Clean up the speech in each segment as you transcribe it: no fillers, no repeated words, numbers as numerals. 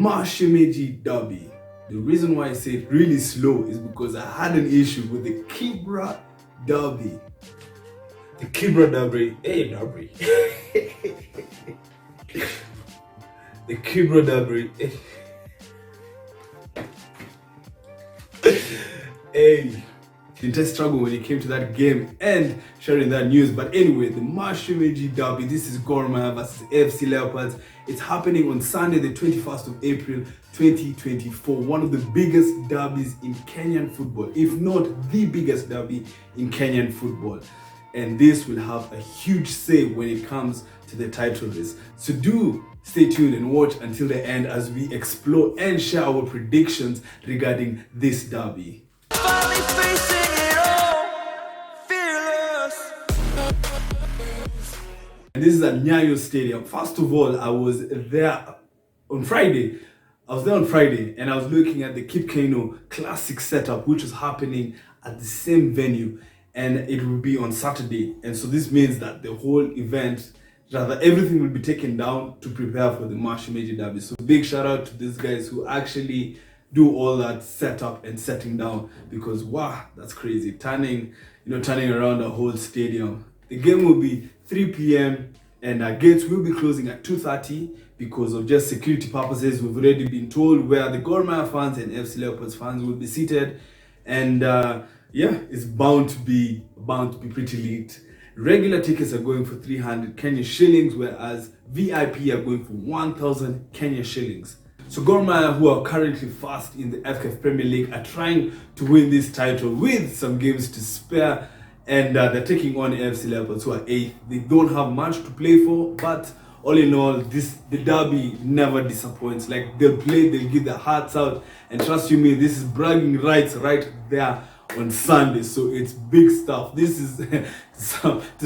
Mashemeji Derby. The reason why I say it really slow is because I had an issue with the Kibra Derby. The Kibra Derby. Hey, Derby. The Kibra Derby. Hey. Didn't struggle when it came to that game and sharing that news. But anyway, the Mashemeji Derby, this is Gor Mahia versus AFC Leopards. It's happening on Sunday, the 21st of April, 2024. One of the biggest derbies in Kenyan football, if not the biggest derby in Kenyan football. And this will have a huge say when it comes to the title race. So do stay tuned and watch until the end as we explore and share our predictions regarding this derby. And this is at Nyayo Stadium. First of all, I was there on Friday. And I was looking at the Kip Keino Classic setup, which was happening at the same venue, and it will be on Saturday. And so this means that the whole event, rather everything will be taken down to prepare for the Mashemeji Derby. So big shout out to these guys who actually do all that setup and setting down, because wow, that's crazy. Turning around a whole stadium. The game will be 3 p.m. and gates will be closing at 2:30 because of just security purposes. We've already been told where the Gor Mahia fans and AFC Leopards fans will be seated, and it's bound to be pretty lit. Regular tickets are going for 300 Kenya shillings, whereas VIP are going for 1,000 Kenya shillings. So Gor Mahia, who are currently first in the FKF Premier League, are trying to win this title with some games to spare. And they're taking on AFC Leopards, who are 8th. They don't have much to play for, but all in all, the derby never disappoints. Like, they'll play, they'll give their hearts out, and trust you me, this is bragging rights right there on Sunday. So it's big stuff. This is to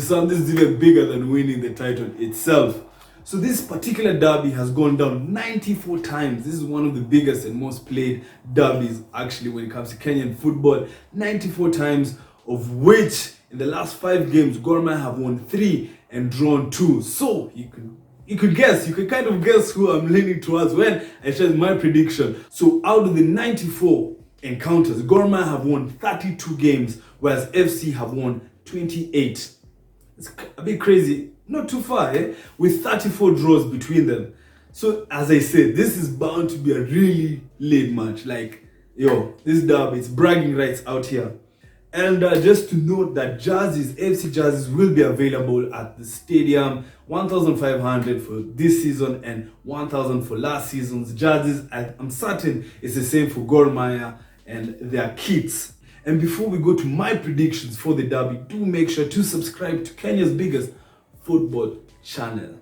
some this is even bigger than winning the title itself. So this particular derby has gone down 94 times. This is one of the biggest and most played derbies actually when it comes to Kenyan football. 94 times, of which in the last 5 games, Gor Mahia have won 3 and drawn 2. So you could kind of guess who I'm leaning towards when I share my prediction. So out of the 94 encounters, Gor Mahia have won 32 games, whereas FC have won 28. It's a bit crazy, not too far, with 34 draws between them. So as I said, this is bound to be a really late match. Like, this derby, it's bragging rights out here. And just to note that AFC jerseys will be available at the stadium, 1,500 for this season and 1,000 for last season's jerseys. I'm certain it's the same for Gor Mahia and their kits. And before we go to my predictions for the derby, do make sure to subscribe to Kenya's biggest football channel.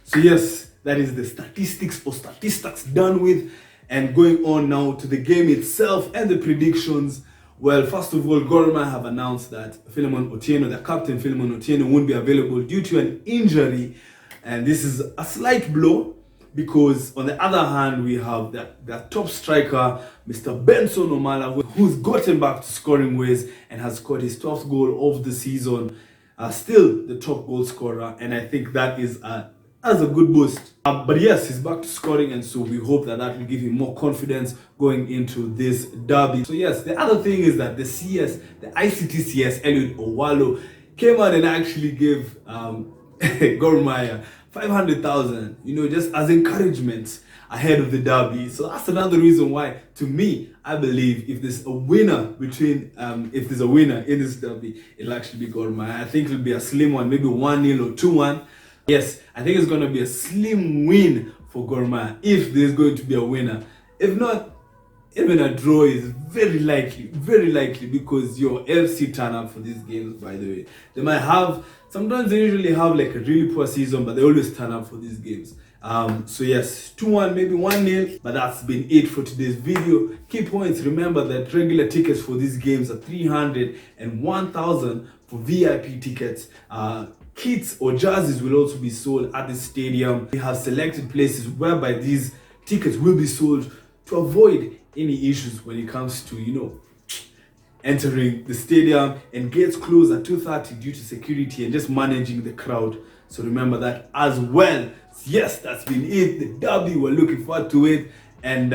So yes, that is the statistics done with, and going on now to the game itself and the predictions. Well, first of all, Gor Mahia have announced that Philemon Otieno, their captain Philemon Otieno, won't be available due to an injury. And this is a slight blow because on the other hand, we have their top striker, Mr. Benson Omollo, who's gotten back to scoring ways and has scored his 12th goal of the season. Still the top goal scorer, and I think that is as a good boost. But yes, he's back to scoring, and so we hope that will give him more confidence going into this derby. So yes, the other thing is that the ICT Eliud Owalo, came out and actually gave Gor Mahia 500,000, just as encouragement ahead of the derby. So that's another reason why, to me, I believe if there's a winner in this derby, it'll actually be Gor Mahia. I think it'll be a slim one, maybe 1-0 or 2-1. Yes, I think it's going to be a slim win for Gor Mahia if there's going to be a winner. If not, even a draw is very likely because your FC turn up for these games, by the way. Sometimes they usually have like a really poor season, but they always turn up for these games. So yes, 2-1, maybe 1-0, but that's been it for today's video. Key points: remember that regular tickets for these games are 300 and 1,000 for VIP tickets. Kits or jerseys will also be sold at the stadium. We have selected places whereby these tickets will be sold to avoid any issues when it comes to, entering the stadium, and gates close at 2:30 due to security and just managing the crowd. So remember that as well. Yes, that's been it. The derby, we're looking forward to it. And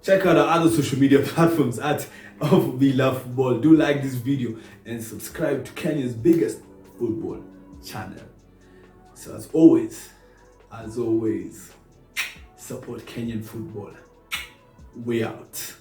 check out our other social media platforms at of We Love Football. Do like this video and subscribe to Kenya's biggest football channel. So as always, support Kenyan football. We out.